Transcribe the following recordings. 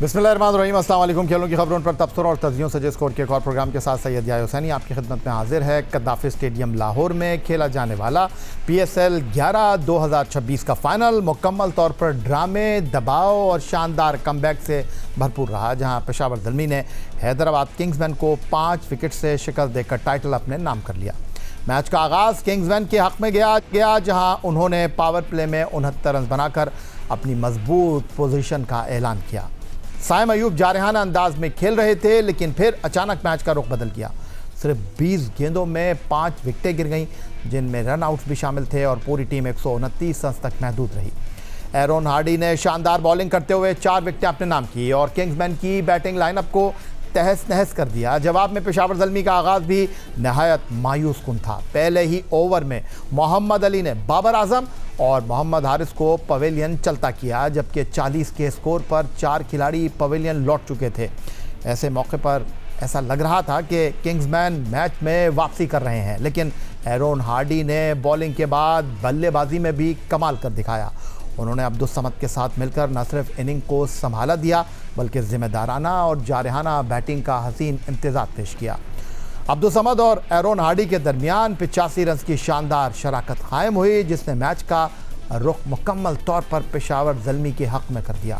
बिस्मिल्लाहिर्रहमानिर्रहीम, अस्सलाम वालेकुम। खेलों की खबरों पर तबसरा और तज्जियों से स्कोर के एक और प्रोग्राम के साथ सैयद या हुसैनी आपकी खिदमत में हाजिर है। कद्दाफी स्टेडियम लाहौर में खेला जाने वाला PSL 11 2026 का फाइनल मुकम्मल तौर पर ड्रामे, दबाव और शानदार कमबैक से भरपूर रहा, जहां पेशावर ज़ल्मी ने हैदराबाद किंग्समैन को 5 विकेट से शिकस्त देकर टाइटल अपने नाम कर लिया। मैच का आगाज़ किंग्समैन के हक़ में गया, जहां उन्होंने पावर प्ले में 69 रन बनाकर अपनी मजबूत पोजीशन का ऐलान किया। साइम अयूब जारहाना अंदाज में खेल रहे थे, लेकिन फिर अचानक मैच का रुख बदल गया। सिर्फ 20 गेंदों में 5 विकेटें गिर गईं, जिनमें रन आउट्स भी शामिल थे और पूरी टीम 129 रन तक महदूद रही। एरोन हार्डी ने शानदार बॉलिंग करते हुए 4 विकेटें अपने नाम की और किंग्समैन की बैटिंग लाइनअप को तहस नहस कर दिया। जवाब में पेशावर ज़ल्मी का आगाज़ भी नहायत मायूस कुन था। पहले ही ओवर में मोहम्मद अली ने बाबर आजम और मोहम्मद हारिस को पवेलियन चलता किया, जबकि 40 के स्कोर पर 4 खिलाड़ी पवेलियन लौट चुके थे। ऐसे मौके पर ऐसा लग रहा था कि किंग्समैन मैच में वापसी कर रहे हैं, लेकिन एरोन हार्डी ने बॉलिंग के बाद बल्लेबाजी में भी कमाल कर दिखाया। उन्होंने अब्दुल समद के साथ मिलकर न सिर्फ इनिंग को संभाला दिया, बल्कि ज़िम्मेदाराना और जारहाना बैटिंग का हसीन इम्तिज़ाज पेश किया। अब्दुल समद और एरोन हार्डी के दरमियान 85 रन की शानदार शराकत कायम हुई, जिसने मैच का रुख मुकम्मल तौर पर पेशावर ज़ल्मी के हक़ में कर दिया।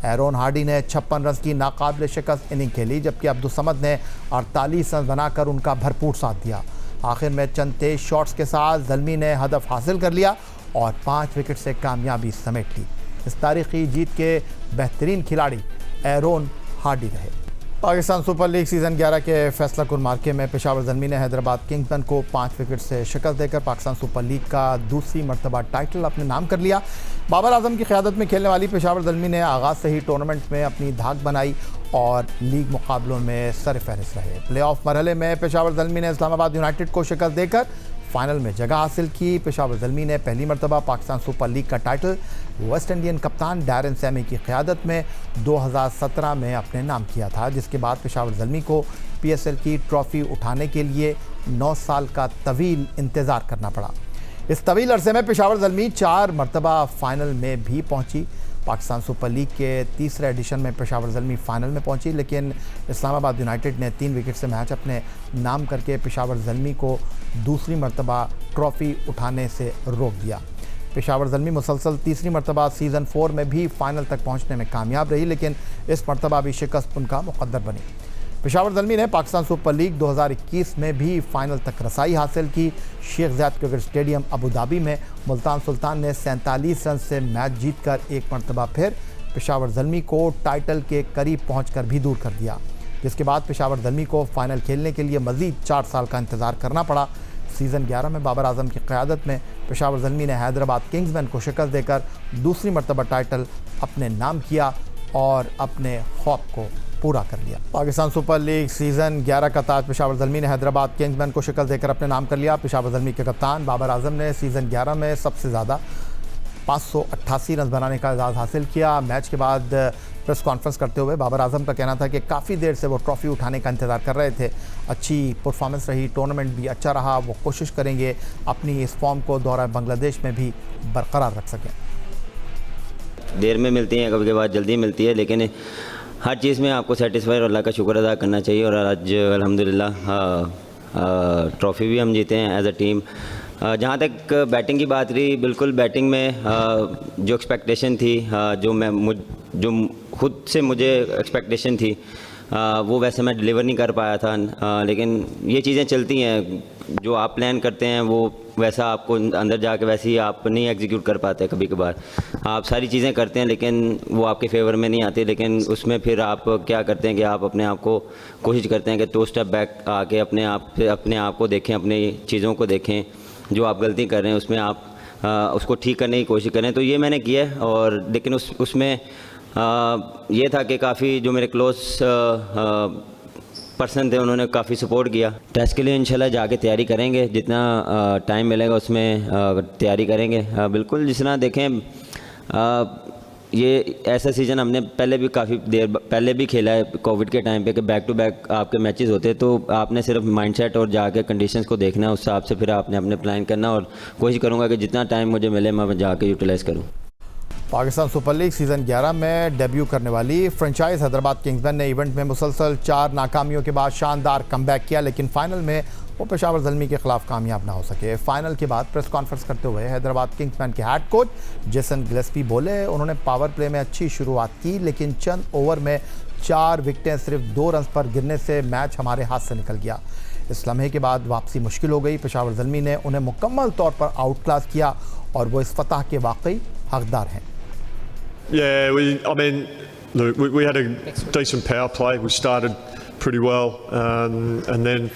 एरोन हार्डी ने 56 रन की नाकाबिल शिकस्त इनिंग खेली, जबकि अब्दुल समद ने 48 रन बनाकर उनका भरपूर साथ दिया। आखिर में चंद तेज शॉट्स के साथ ज़ल्मी ने हदफ हासिल कर लिया और 5 विकेट से कामयाबी समेट ली। इस तारीखी जीत के बेहतरीन खिलाड़ी एरोन हार्डी रहे। पाकिस्तान सुपर लीग सीज़न 11 के फैसला कुन मार्के में पेशावर ज़ल्मी ने हैदराबाद किंग्समैन को 5 विकेट से शिकस्त देकर पाकिस्तान सुपर लीग का दूसरी मरतबा टाइटल अपने नाम कर लिया। बाबर आजम की क़यादत में खेलने वाली पेशावर ज़ल्मी ने आगाज़ से ही टूर्नामेंट में अपनी धाक बनाई और लीग मुकाबलों में सरफ़हरिस्त रहे। प्ले ऑफ मरहले में पेशावर ज़ल्मी ने इस्लामाबाद यूनाइटेड को शिकस्त देकर फाइनल में जगह हासिल की। पेशावर ज़ल्मी ने पहली मरतबा पाकिस्तान सुपर लीग का टाइटल वेस्ट इंडियन कप्तान डैरन सैमी की क़यादत में 2017 में अपने नाम किया था, जिसके बाद पेशावर ज़ल्मी को PSL की ट्रॉफ़ी उठाने के लिए 9 साल का तवील इंतज़ार करना पड़ा। इस तवील अरसे में पेशावर ज़ल्मी 4 मरतबा फ़ाइनल में भी पहुँची। पाकिस्तान सुपर लीग के तीसरे एडिशन में पेशावर ज़ल्मी फ़ाइनल में पहुंची, लेकिन इस्लामाबाद यूनाइटेड ने 3 विकेट से मैच अपने नाम करके पेशावर ज़ल्मी को दूसरी मरतबा ट्रॉफ़ी उठाने से रोक दिया। पेशावर ज़ल्मी मुसलसल तीसरी मरतबा सीज़न 4 में भी फ़ाइनल तक पहुंचने में कामयाब रही, लेकिन इस मरतबा भी शिकस्त उनका मुक़द्दर बनी। पेशावर ज़ल्मी ने पाकिस्तान सुपर लीग 2021 में भी फ़ाइनल तक रसाई हासिल की। Sheikh Zayed cricket stadium Abu Dhabi में मुल्तान सुल्तान ने 47 रन से मैच जीतकर एक मरतबा फिर पेशावर ज़ल्मी को टाइटल के करीब पहुंचकर भी दूर कर दिया, जिसके बाद पेशावर ज़ल्मी को फ़ाइनल खेलने के लिए मज़ीद 4 साल का इंतज़ार करना पड़ा। सीज़न 11 में बाबर आजम की क़यादत में पेशावर ज़ल्मी ने हैदराबाद किंग्समैन को शिकस्त देकर दूसरी मरतबा टाइटल अपने नाम किया और अपने ख्वाब को पूरा कर लिया। पाकिस्तान सुपर लीग सीज़न 11 का ताज पेशावर ज़ल्मी ने हैदराबाद किंग्समैन को शिकस्त देकर अपने नाम कर लिया। पेशावर ज़ल्मी के कप्तान बाबर आजम ने सीज़न 11 में सबसे ज़्यादा 588 रन बनाने का एजाज़ हासिल किया। मैच के बाद प्रेस कॉन्फ्रेंस करते हुए बाबर आजम का कहना था कि काफ़ी देर से वो ट्रॉफ़ी उठाने का इंतज़ार कर रहे थे। अच्छी परफॉर्मेंस रही, टूर्नामेंट भी अच्छा रहा। वो कोशिश करेंगे अपनी इस फॉर्म को दौरा बांग्लादेश में भी बरकरार रख सकें। देर में मिलती हैं, कभी कभार जल्दी मिलती है, लेकिन हर चीज़ में आपको सेटिस्फाई और अल्लाह का शुक्र अदा करना चाहिए। और आज अल्हम्दुलिल्लाह ट्रॉफ़ी भी हम जीते हैं एज अ टीम। जहाँ तक बैटिंग की बात रही, बिल्कुल बैटिंग में जो एक्सपेक्टेशन थी, जो खुद से मुझे एक्सपेक्टेशन थी, वो वैसे मैं डिलीवर नहीं कर पाया था। लेकिन ये चीज़ें चलती हैं, जो आप प्लान करते हैं वो वैसा आपको अंदर जाके वैसे ही आप नहीं एग्जीक्यूट कर पाते। कभी कभार आप सारी चीज़ें करते हैं, लेकिन वो आपके फेवर में नहीं आती। लेकिन उसमें फिर आप क्या करते हैं कि आप अपने आप को कोशिश करते हैं कि 2 स्टेप बैक आके अपने आप को देखें, अपनी चीज़ों को देखें, जो आप गलती कर रहे हैं उसमें आप उसको ठीक करने की कोशिश करें। तो ये मैंने किया है। और लेकिन उसमें ये था कि काफ़ी जो मेरे क्लोज पर्सन थे उन्होंने काफ़ी सपोर्ट किया। टेस्ट के लिए इंशाल्लाह जाके तैयारी करेंगे, जितना टाइम मिलेगा उसमें तैयारी करेंगे। बिल्कुल, जिस तरह देखें ये ऐसा सीज़न हमने पहले भी काफ़ी देर पहले भी खेला है कोविड के टाइम पे कि बैक टू बैक आपके मैचेस होते, तो आपने सिर्फ माइंडसेट और जाके कंडीशंस को देखना है, उस हिसाब से फिर आपने अपने प्लान करना। और कोशिश करूँगा कि जितना टाइम मुझे मिले मैं जाके यूटिलाइज़ करूँ। पाकिस्तान सुपर लीग सीज़न 11 में डेब्यू करने वाली फ्रेंचाइज हैदराबाद किंग्समैन ने इवेंट में मुसलसल 4 नाकामियों के बाद शानदार कमबैक किया, लेकिन फाइनल में वो पेशावर ज़ल्मी के खिलाफ कामयाब ना हो सके। फाइनल के बाद प्रेस कॉन्फ्रेंस करते हुए हैदराबाद किंग्समैन के हेड कोच जेसन गिलेस्पी बोले, उन्होंने पावर प्ले में अच्छी शुरुआत की, लेकिन चंद ओवर में 4 विकेटें सिर्फ 2 रन पर गिरने से मैच हमारे हाथ से निकल गया। इस लम्हे के बाद वापसी मुश्किल हो गई। पेशावर ज़ल्मी ने उन्हें मुकम्मल तौर पर आउट क्लास किया और वो इस फतह के वाकई हकदार हैं। Yeah, look, we had a decent power play. We started pretty well, and then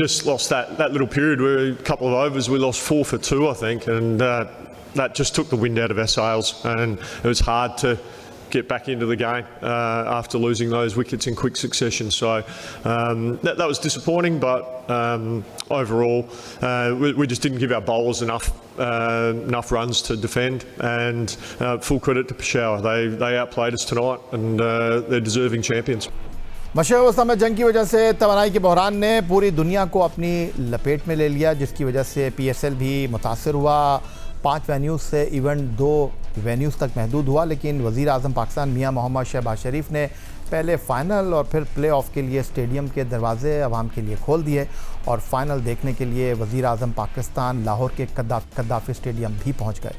just lost that little period where a couple of overs we lost 4 for 2, I think, and that just took the wind out of our sails, and it was hard to get back into the game after losing those wickets in quick succession. So that was disappointing, but overall we just didn't give our bowlers enough runs to defend, and full credit to Peshawar. They outplayed us tonight, and they're deserving champions. मशरक़ में जंग की वजह से तवानाई के बहरान ने पूरी दुनिया को अपनी लपेट में ले लिया, जिसकी वजह से PSL भी मुतासर हुआ। 5 वेन्यूज़ से इवेंट 2 वेन्यूज़ तक महदूद हुआ, लेकिन वज़ीर आज़म पाकिस्तान मियां मोहम्मद शहबाज शरीफ ने पहले फ़ाइनल और फिर प्ले ऑफ के लिए स्टेडियम के दरवाजे आवाम के लिए खोल दिए और फ़ाइनल देखने के लिए वज़ीर आज़म पाकिस्तान लाहौर के कद्दाफ़ी स्टेडियम भी पहुँच गए।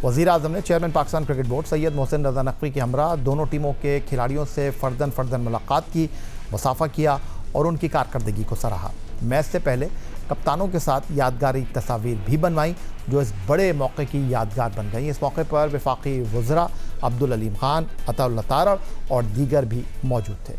वज़ीर आज़म ने chairman Pakistan cricket board Syed Mohsin Raza Naqvi के हमरा दोनों टीमों के खिलाड़ियों से फ़र्दन मुलाकात की, मुसाफ़ा किया और उनकी कारकर्दगी को सराहा। मैच से पहले कप्तानों के साथ यादगारी तस्वीर भी बनवाई, जो इस बड़े मौके की यादगार बन गई। इस मौके पर वफाकी वज़रा अब्दुल अलीम खान, अताउल्लाह तारड़ और दीगर भी मौजूद थे।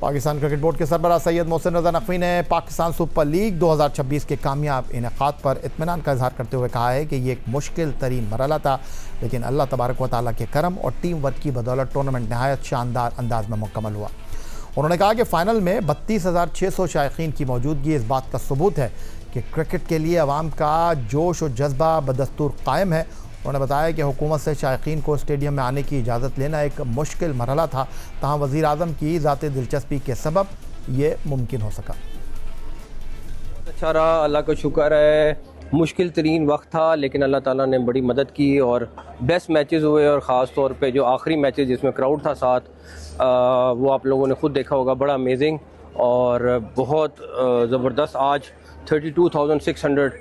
पाकिस्तान क्रिकेट बोर्ड के सरबराह सैयद मोहसिन रज़ा नकवी ने पाकिस्तान सुपर लीग 2026 के कामयाब इनेकाद पर इत्मीनान का इजहार करते हुए कहा है कि ये एक मुश्किल तरीन मरहला था, लेकिन अल्लाह तबारक व तआला के करम और टीम वर्क की बदौलत टूर्नामेंट नहायत शानदार अंदाज में मुकम्मल हुआ। उन्होंने कहा कि फ़ाइनल में 32,600 शायकीन की मौजूदगी इस बात का सबूत है कि क्रिकेट के लिए अवाम का जोश और जज्बा बदस्तूर कायम है। उन्होंने बताया कि हुकूमत से शायकीन को स्टेडियम में आने की इजाज़त लेना एक मुश्किल मरहला था, तहाँ वज़ीर आज़म की ज़ाती दिलचस्पी के सबब ये मुमकिन हो सका। अच्छा रहा, अल्लाह का शुक्र है। मुश्किल तरीन वक्त था, लेकिन अल्लाह ताला ने बड़ी मदद की और बेस्ट मैचेस हुए, और ख़ास तौर पे जो आखिरी मैचेस जिसमें क्राउड था साथ, वो आप लोगों ने खुद देखा होगा, बड़ा अमेजिंग और बहुत ज़बरदस्त। आज 32,600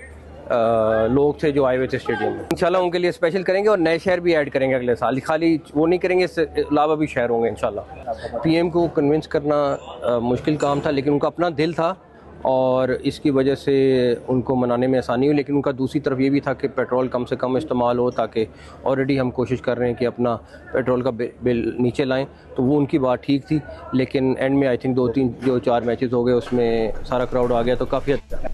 लोग थे जो आए हुए थे स्टेडियम में। इंशाल्लाह उनके लिए स्पेशल करेंगे और नए शहर भी ऐड करेंगे अगले साल। खाली वो नहीं करेंगे, इससे अलावा भी शहर होंगे इंशाल्लाह। PM को कन्विंस करना मुश्किल काम था, लेकिन उनका अपना दिल था और इसकी वजह से उनको मनाने में आसानी हुई। लेकिन उनका दूसरी तरफ ये भी था कि पेट्रोल कम से कम इस्तेमाल हो, ताकि ऑलरेडी हम कोशिश कर रहे हैं कि अपना पेट्रोल का बिल नीचे लाएं, तो वो उनकी बात ठीक थी। लेकिन एंड में आई थिंक 2-3 जो 4 मैचेस हो गए उसमें सारा क्राउड आ गया, तो काफ़ी अच्छा।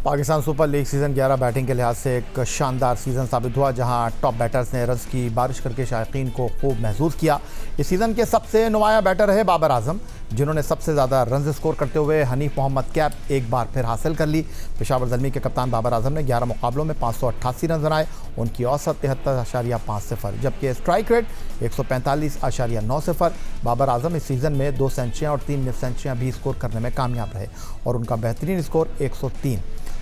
Pakistan super league season 11 batting के लिहाज से एक शानदार सीज़न साबित हुआ, जहां टॉप बैटर्स ने रन्स की बारिश करके शायकीन को खूब महसूस किया। इस सीज़न के सबसे नुमायाँ बैटर रहे बाबर आजम, जिन्होंने सबसे ज़्यादा रन्स स्कोर करते हुए हनीफ मोहम्मद कैप एक बार फिर हासिल कर ली। पेशावर ज़ल्मी के कप्तान बाबर आजम ने 11 मुकाबलों में 588 रन बनाए। उनकी औसत 73.50, जबकि स्ट्राइक रेट 145.90। बाबर आजम इस सीज़न में 2 सेंचुरियाँ और 3 मिस सेंचुरियाँ भी स्कोर करने में कामयाब रहे और उनका बेहतरीन स्कोर 103।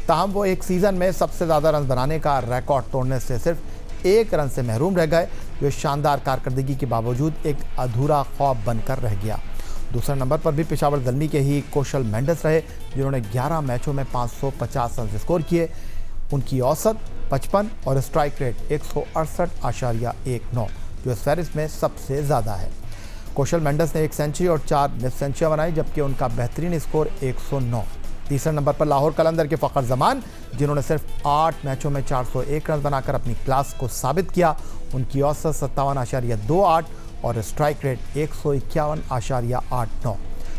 ताहम वो एक सीज़न में सबसे ज़्यादा रन बनाने का रिकॉर्ड तोड़ने से सिर्फ 1 रन से महरूम रह गए, जो शानदार कारकर्दगी के बावजूद एक अधूरा ख्वाब बनकर रह गया। दूसरे नंबर पर भी पेशावर ज़ल्मी के ही कौशल मेंडिस रहे, जिन्होंने 11 मैचों में 550 रन स्कोर किए। उनकी औसत 55 और स्ट्राइक रेट 168.19, जो इस फहरिस्त में सबसे ज़्यादा है। कौशल मेंडिस ने 1 सेंचुरी और 4 मिस सेंचुरियाँ बनाई, जबकि उनका बेहतरीन स्कोर 109। तीसरे नंबर पर लाहौर कलंदर के फ़खर जमान, जिन्होंने सिर्फ 8 मैचों में 401 रन बनाकर अपनी क्लास को साबित किया। उनकी औसत 57.28 और स्ट्राइक रेट 151.89।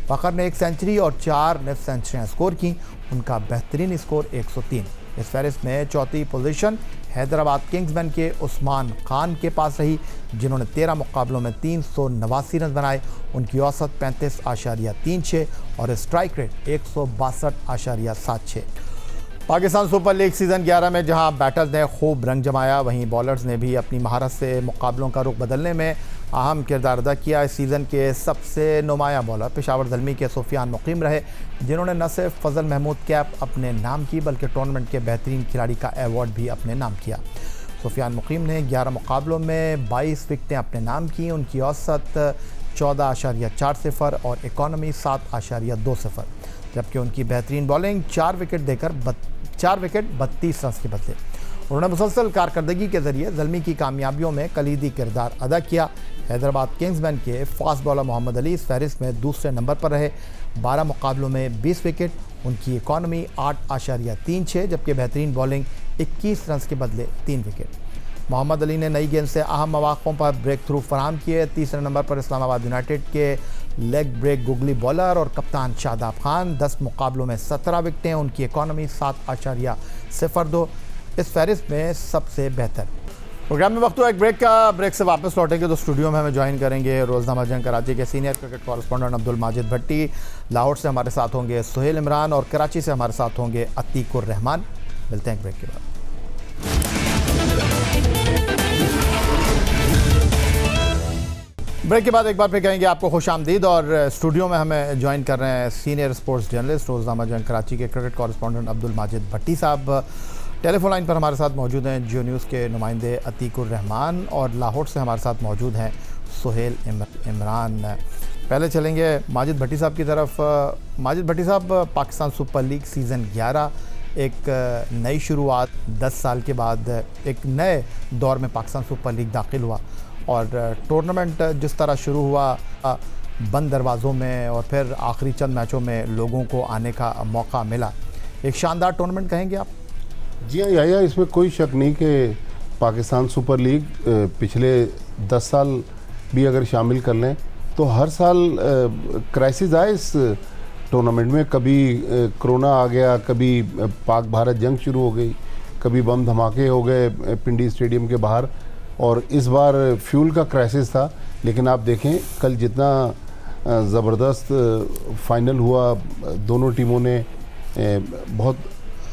फ़खर ने 1 सेंचुरी और 4 मिस सेंचुरियाँ स्कोर की। उनका बेहतरीन स्कोर 103। इस फहरिस्त में चौथी पोजीशन हैदराबाद किंग्समैन के उस्मान खान के पास रही, जिन्होंने 13 मुकाबलों में 389 रन बनाए। उनकी औसत 35.36 और strike rate 162.76। Pakistan super league season 11 में जहां बैटर्स ने खूब रंग जमाया, वहीं बॉलर्स ने भी अपनी महारत से मुकाबलों का रुख बदलने में अहम किरदार अदा किया। इस सीज़न के सबसे नुमायाँ बॉलर पेशावर ज़ल्मी के सुफियान मुकीम रहे, जिन्होंने न सिर्फ फजल महमूद कैप अपने नाम की, बल्कि टूर्नामेंट के बेहतरीन खिलाड़ी का एवॉर्ड भी अपने नाम किया। सुफियान मुकीम ने 11 मुकाबलों में 22 विकेटें अपने नाम की। उनकी औसत 14.40 और इकॉनमी 7.20, जबकि उनकी बेहतरीन बॉलिंग 4 विकेट 32 रन के बदले। उन्होंने मुसलसल कारकर्दगी के ज़रिए ज़ल्मी की कामयाबियों में कलीदी किरदार अदा किया। हैदराबाद किंग्समैन के फास्ट बॉलर मोहम्मद अली इस फहरिस्त में दूसरे नंबर पर रहे। 12 मुकाबलों में 20 विकेट, उनकी इकॉनमी 8.36, जबकि बेहतरीन बॉलिंग 21 रन के बदले 3 विकेट। मोहम्मद अली ने नई गेंद से अहम मौक़ों पर ब्रेक थ्रू फराहम किए। तीसरे नंबर पर इस्लामाबाद यूनाइटेड के लेग ब्रेक गुगली बॉलर और कप्तान शादाब खान। 10 मुकाबलों में 17 विकेटें, उनकी इकॉनमी 7.02, इस फहरिस्त में सबसे बेहतर। प्रोग्राम में वक्त हुआ एक ब्रेक का। ब्रेक से वापस लौटेंगे तो स्टूडियो में हमें ज्वाइन करेंगे रोज़नामा जंग कराची के senior cricket correspondent Abdul Majid Bhatti. Lahore से हमारे साथ होंगे सुहेल इमरान और कराची से हमारे साथ होंगे अतीकुर रहमान। मिलते हैं ब्रेक के बाद। ब्रेक के बाद एक बार फिर कहेंगे आपको खुश आमदीद। और स्टूडियो में हमें ज्वाइन कर रहे हैं सीनियर स्पोर्ट्स जर्नलिस्ट रोज़नामा जंग कराची के क्रिकेट कॉरेस्पॉन्डेंट अब्दुल माजिद भट्टी साहब। टेलीफोन लाइन पर हमारे साथ मौजूद हैं जियो न्यूज़ के नुमाइंदे अतीकुर रहमान और लाहौर से हमारे साथ मौजूद हैं सुहेल इमरान। पहले चलेंगे माजिद भट्टी साहब की तरफ। माजिद भट्टी साहब, पाकिस्तान सुपर लीग सीज़न 11 एक नई शुरुआत, 10 साल के बाद एक नए दौर में पाकिस्तान सुपर लीग दाखिल हुआ और टूर्नामेंट जिस तरह शुरू हुआ बंद दरवाज़ों में और फिर आखिरी चंद मैचों में लोगों को आने का मौका मिला, एक शानदार टूर्नामेंट कहेंगे आप? जी हाँ याया, इसमें कोई शक नहीं कि पाकिस्तान सुपर लीग पिछले 10 साल भी अगर शामिल कर लें तो हर साल क्राइसिस आए इस टूर्नामेंट में। कभी कोरोना आ गया, कभी पाक भारत जंग शुरू हो गई, कभी बम धमाके हो गए पिंडी स्टेडियम के बाहर, और इस बार फ्यूल का क्राइसिस था। लेकिन आप देखें कल जितना ज़बरदस्त फाइनल हुआ, दोनों टीमों ने बहुत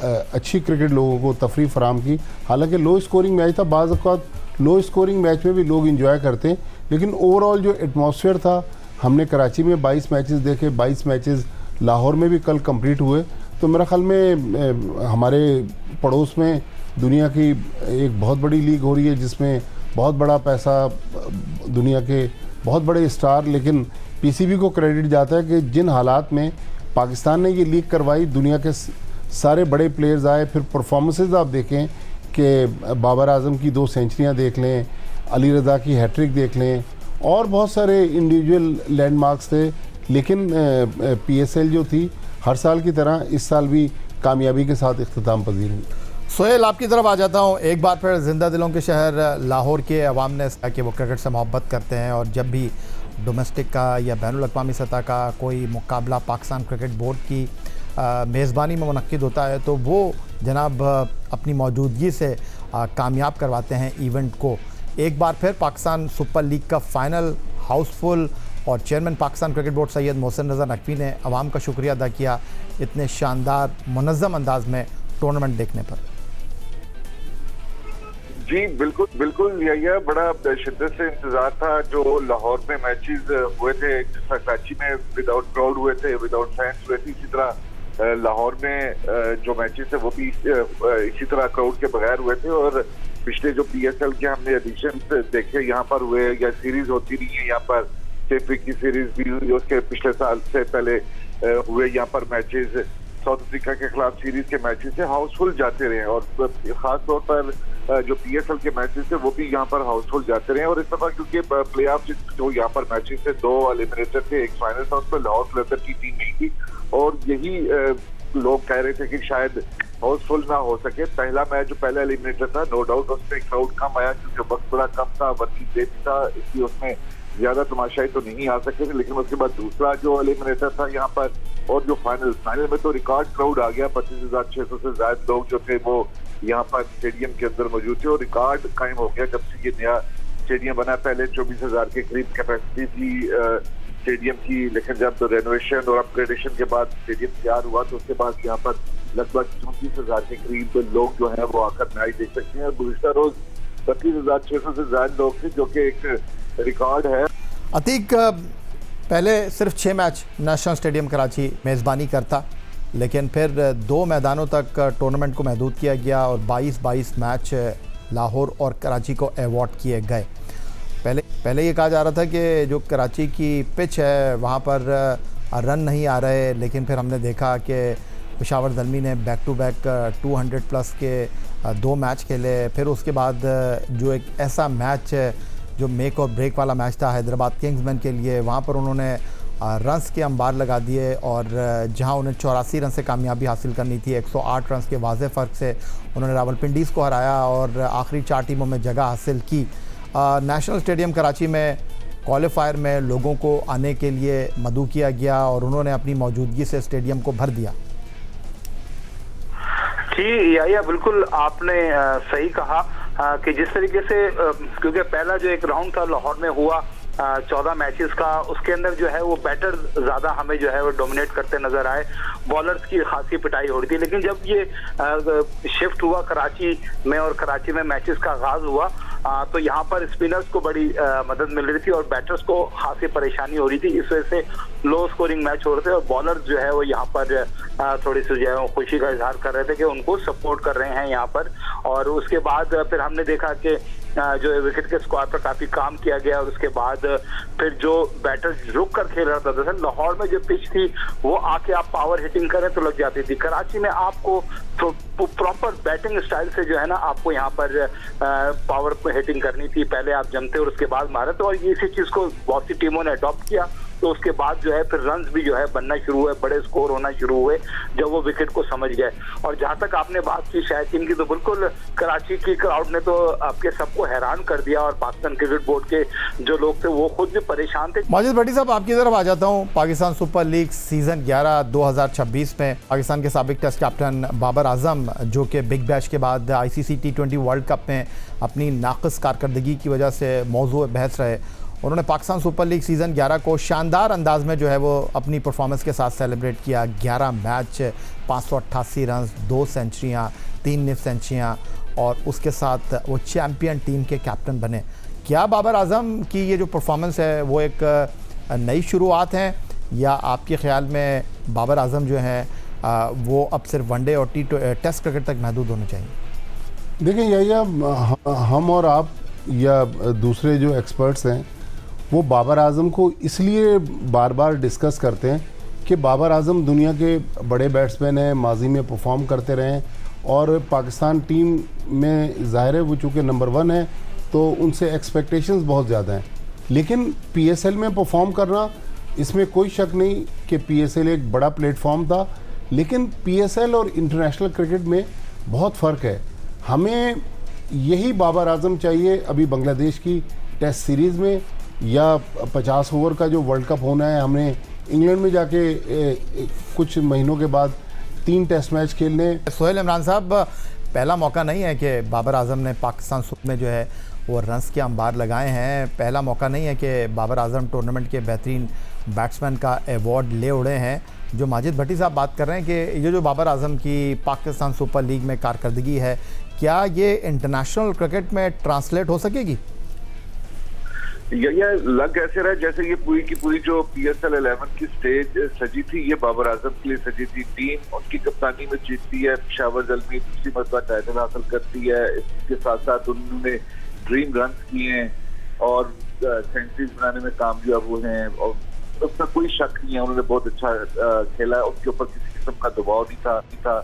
अच्छी क्रिकेट लोगों को तफरीह फराहम की। हालांकि लो स्कोरिंग मैच था, बाज़ औक़ात लो स्कोरिंग मैच में भी लोग इंजॉय करते हैं, लेकिन ओवरऑल जो एटमॉस्फेयर था, हमने कराची में 22 मैचेस देखे, 22 मैचेस लाहौर में भी कल कंप्लीट हुए। तो मेरा ख्याल में हमारे पड़ोस में दुनिया की एक बहुत बड़ी लीग हो रही है जिसमें बहुत बड़ा पैसा, दुनिया के बहुत बड़े स्टार, लेकिन पीसीबी को क्रेडिट जाता है कि जिन हालात में पाकिस्तान ने ये लीग करवाई, दुनिया के सारे बड़े प्लेयर्स आए। फिर परफॉर्मेंसेस आप देखें कि बाबर आजम की 2 सेंचुरियां देख लें, अली रज़ा की हैट्रिक देख लें, और बहुत सारे इंडिविजुअल लैंडमार्क्स थे। लेकिन पीएसएल जो थी हर साल की तरह इस साल भी कामयाबी के साथ इख्तिताम पजीर हुई। सोहेल, आपकी तरफ आ जाता हूँ। एक बार फिर जिंदा दिलों के शहर लाहौर के अवाम ने कि वो क्रिकेट से मोहब्बत करते हैं और जब भी डोमेस्टिक का या बैनुल अक़वामी सतह का कोई मुकाबला पाकिस्तान क्रिकेट बोर्ड की मेज़बानी में मुनक्किद होता है तो वो जनाब अपनी मौजूदगी से कामयाब करवाते हैं इवेंट को। एक बार फिर पाकिस्तान सुपर लीग का फ़ाइनल हाउसफुल और chairman Pakistan cricket board Syed Mohsin Raza Naqvi ने अवाम का शुक्रिया अदा किया इतने शानदार मुनज़्ज़म अंदाज में टूर्नामेंट देखने पर। जी बिल्कुल यही बड़ा शिद्दत से इंतजार था। जो लाहौर में मैचेस हुए थे, कराची में विदाउट क्राउड हुए थे, विदाउट फैंस हुए थे, इसी तरह लाहौर में जो मैचेस थे वो भी इसी तरह क्राउड के बगैर हुए थे। और पिछले जो पीएसएल के हमने एडिशन देखे यहाँ पर हुए, या सीरीज होती रही है यहाँ पर, वीक की सीरीज भी हुई, उसके पिछले साल से पहले हुए यहाँ पर मैचेस, साउथ अफ्रीका के खिलाफ सीरीज के मैचेस से हाउसफुल जाते रहे। और खास तौर पर जो पीएसएल के मैचेस थे वो भी यहाँ पर हाउसफुल जाते रहे। और इस दफा क्योंकि प्ले ऑफ जो यहाँ पर मैचेस थे, 2 एलिमिनेटर थे, एक फाइनल था, उसमें लाहौर क्लस्टर की टीम नहीं थी और यही लोग कह रहे थे कि शायद हाउसफुल ना हो सके। पहला मैच जो पहला एलिमिनेटर था, नो डाउट उसमें क्राउड कम आया क्योंकि वक्त बड़ा कम था, वर्किंग डे था, इसलिए उसमें ज्यादा तमाशाई तो नहीं आ सके थे। लेकिन उसके बाद दूसरा जो एलिमिनेटर था यहाँ पर, और जो फाइनल में तो रिकॉर्ड क्राउड आ गया, 25,600 से ज्यादा लोग जो थे वो यहाँ पर स्टेडियम के अंदर मौजूद थे और रिकॉर्ड कायम हो गया जब से ये नया स्टेडियम बना। पहले 24,000 के करीब कैपेसिटी थी स्टेडियम की, लेकिन जब रेनोवेशन और अपग्रेडेशन के बाद स्टेडियम तैयार हुआ तो उसके बाद यहाँ पर लगभग 34,000 के करीब लोग जो है वो आकर मैच देख सकते हैं। गुज़िश्ता रोज 25,600 से ज्यादा लोग थे, जो कि एक रिकॉर्ड है। अतीक, पहले सिर्फ 6 मैच नेशनल स्टेडियम कराची मेज़बानी करता, लेकिन फिर 2 मैदानों तक टूर्नामेंट को महदूद किया गया और 22 मैच लाहौर और कराची को अवार्ड किए गए। पहले ये कहा जा रहा था कि जो कराची की पिच है वहाँ पर रन नहीं आ रहे, लेकिन फिर हमने देखा कि पेशावर ज़ल्मी ने बैक टू बैक 200 प्लस के 2 मैच खेले। फिर उसके बाद जो एक ऐसा मैच जो मेक और ब्रेक वाला मैच था हैदराबाद किंग्समैन के लिए, वहाँ पर उन्होंने रन्स के अंबार लगा दिए और जहां उन्हें 84 रन से कामयाबी हासिल करनी थी, 108 रन के वाज़े फ़र्क से उन्होंने रावलपिंडीज़ को हराया और आखिरी 4 टीमों में जगह हासिल की। नेशनल स्टेडियम कराची में क्वालिफायर में लोगों को आने के लिए मदऊ किया गया और उन्होंने अपनी मौजूदगी से स्टेडियम को भर दिया। जी या बिल्कुल आपने सही कहा कि जिस तरीके से क्योंकि पहला जो एक राउंड था लाहौर में हुआ 14 मैचेस का, उसके अंदर जो है वो बैटर ज्यादा हमें जो है वो डोमिनेट करते नजर आए, बॉलर्स की खासी पिटाई हो रही थी। लेकिन जब ये शिफ्ट हुआ कराची में और कराची में मैचेस का आगाज हुआ तो यहाँ पर स्पिनर्स को बड़ी मदद मिल रही थी और बैटर्स को खासी परेशानी हो रही थी। इस वजह से लो स्कोरिंग मैच हो रहे थे और बॉलर्स जो है वो यहाँ पर थोड़ी सी जो है खुशी का इजहार कर रहे थे कि उनको सपोर्ट कर रहे हैं यहाँ पर। और उसके बाद फिर हमने देखा कि जो विकेट के स्क्वायर पर काफी काम किया गया और उसके बाद फिर जो बैटर रुक कर खेल रहा था, दरअसल लाहौर में जो पिच थी वो आके आप पावर हिटिंग करें तो लग जाती थी। कराची में आपको तो प्रॉपर बैटिंग स्टाइल से जो है ना आपको यहाँ पर पावर हिटिंग करनी थी, पहले आप जमते और उसके बाद मारे। तो और इसी चीज को बहुत सी टीमों ने अडॉप्ट किया, तो उसके बाद जो है फिर रन्स भी जो है बनना शुरू हुए, बड़े स्कोर होना शुरू हुए जब वो विकेट को समझ गए। और जहां तक आपने बात की शायद टीम की, तो बिल्कुल कराची की क्राउड ने तो आपके सबको हैरान कर दिया और पाकिस्तान क्रिकेट बोर्ड के जो लोग थे वो खुद भी परेशान थे। माजिद भट्टी साहब, आपकी तरफ आ जाता हूँ। पाकिस्तान सुपर लीग सीज़न 11 2026 में पाकिस्तान के साबिक टेस्ट कैप्टन बाबर आजम, जो कि बिग बैश के बाद ICC T20 वर्ल्ड कप में अपनी नाक़िस कारकर्दगी की वजह से मौजू बहस रहे, उन्होंने पाकिस्तान सुपर लीग सीज़न 11 को शानदार अंदाज में जो है वो अपनी परफॉर्मेंस के साथ सेलिब्रेट किया। 11 मैच, 588 रन, 2 सेंचुरियाँ, 3 निफ सेंचुरियाँ और उसके साथ वो चैम्पियन टीम के कैप्टन बने। क्या बाबर आजम की ये जो परफॉर्मेंस है वो एक नई शुरुआत है या आपके ख्याल में बाबर आजम जो हैं वो अब सिर्फ वनडे और टेस्ट क्रिकेट तक महदूद होने चाहिए? देखिए या हम और आप या दूसरे जो एक्सपर्ट्स हैं वो बाबर आजम को इसलिए बार बार डिस्कस करते हैं कि बाबर आजम दुनिया के बड़े बैट्समैन हैं, माजी में परफॉर्म करते रहे हैं और पाकिस्तान टीम में ज़ाहिर है वो चूँकि नंबर 1 है तो उनसे एक्सपेक्टेशंस बहुत ज़्यादा हैं। लेकिन PSL में परफॉर्म करना, इसमें कोई शक नहीं कि PSL एक बड़ा प्लेटफॉर्म था, लेकिन PSL और इंटरनेशनल क्रिकेट में बहुत फ़र्क है। हमें यही बाबर आजम चाहिए अभी बांग्लादेश की टेस्ट सीरीज़ में या 50 ओवर का जो वर्ल्ड कप होना है। हमने इंग्लैंड में जाके कुछ महीनों के बाद 3 टेस्ट मैच खेलने। सोहेल इमरान साहब, पहला मौका नहीं है कि बाबर आजम ने पाकिस्तान सुपर में जो है वो रन्स के अंबार लगाए हैं, पहला मौका नहीं है कि बाबर आजम टूर्नामेंट के बेहतरीन बैट्समैन का अवार्ड ले उड़े हैं। जो माजिद भट्टी साहब बात कर रहे हैं कि ये जो बाबर आजम की पाकिस्तान सुपर लीग में कारकर्दगी है, क्या ये इंटरनेशनल क्रिकेट में ट्रांसलेट हो सकेगी? ये लग ऐसे रहा है जैसे ये पूरी की पूरी जो PSL 11 की स्टेज सजी थी ये बाबर आजम के लिए सजी थी। टीम उनकी कप्तानी में जीतती है, पेशावर ज़ल्मी दूसरी मरतबा टाइटल हासिल करती है। इसके साथ साथ उन्होंने ड्रीम रन किए हैं और सेंचुरीज बनाने में कामयाब हुए हैं और उसमें कोई शक नहीं है, उन्होंने बहुत अच्छा खेला। उनके ऊपर किसी किस्म का दबाव नहीं था।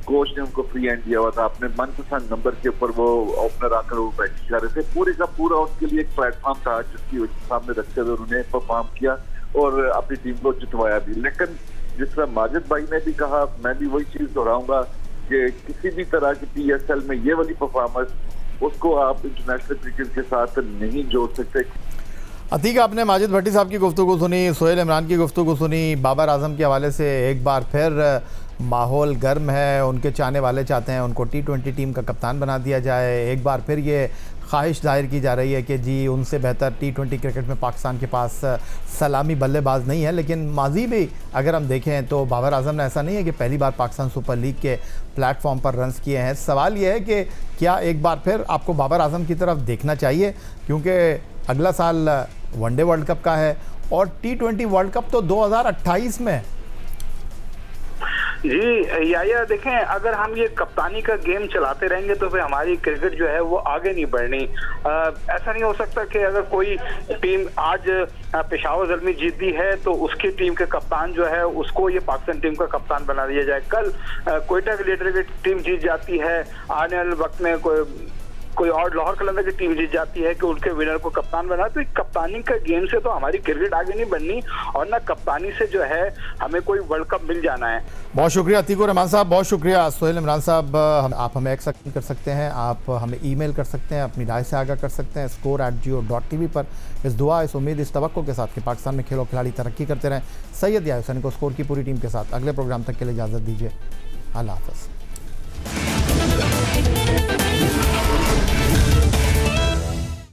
कोच ने उनको फ्री हैंड दिया हुआ था, अपने मनपसंद नंबर के ऊपर वो ओपनर आकर वो बैटिंग कर रहे थे। पूरे का पूरा उनके लिए एक प्लेटफॉर्म था जिसकी सामने रखते हुए उन्होंने परफॉर्म किया और अपनी टीम को जितवाया भी। लेकिन जिस तरह माजिद भाई ने भी कहा, मैं भी वही चीज दोहराऊंगा कि किसी भी तरह की PSL में ये वाली परफॉर्मेंस उसको आप इंटरनेशनल क्रिकेट के साथ नहीं जोड़ सकते। अतीक, आपने माजिद भट्टी साहब की गुफ्तगू सुनी, सोहेल इमरान की गुफ्तगू सुनी। बाबर आजम के हवाले से एक बार फिर माहौल गर्म है, उनके चाहने वाले चाहते हैं उनको T20 टीम का कप्तान बना दिया जाए। एक बार फिर ये ख्वाहिश जाहिर की जा रही है कि जी उनसे बेहतर T20 क्रिकेट में पाकिस्तान के पास सलामी बल्लेबाज नहीं है। लेकिन माजी भी अगर हम देखें तो बाबर आजम ने ऐसा नहीं है कि पहली बार पाकिस्तान सुपर लीग के प्लेटफॉर्म पर रन्स किए हैं। सवाल ये है कि क्या एक बार फिर आपको बाबर आजम की तरफ देखना चाहिए, क्योंकि अगला साल वनडे वर्ल्ड कप का है और T20 वर्ल्ड कप तो 2028 में। जी या देखें, अगर हम ये कप्तानी का गेम चलाते रहेंगे तो फिर हमारी क्रिकेट जो है वो आगे नहीं बढ़नी। ऐसा नहीं हो सकता कि अगर कोई टीम आज पेशावर ज़ल्मी जीतती है तो उसकी टीम के कप्तान जो है उसको ये पाकिस्तान टीम का कप्तान बना दिया जाए। कल क्वेटा की लीडर की टीम जीत जाती है, आने वाले वक्त में कोई और लाहौर कलंदर की टीम जीत जाती है कि उनके विनर को कप्तान बना। तो कप्तानी का गेम से तो हमारी क्रिकेट आगे नहीं बढ़नी और ना कप्तानी से जो है हमें कोई वर्ल्ड कप मिल जाना है। बहुत शुक्रिया अतीकुर रहमान साहब, बहुत शुक्रिया सोहेल इमरान साहब। आप हमें एक्सेप्ट कर सकते हैं, आप हमें ईमेल कर सकते हैं, अपनी राय से आगाह कर सकते हैं score@geo.tv पर। इस दुआ, इस उम्मीद, इस तवक्को के साथ कि पाकिस्तान में खेलों खिलाड़ी तरक्की करते रहें। सैयद याहिया हुसैनी को स्कोर की पूरी टीम के साथ अगले प्रोग्राम तक के लिए इजाज़त दीजिए। अल्लाह हाफ़िज़।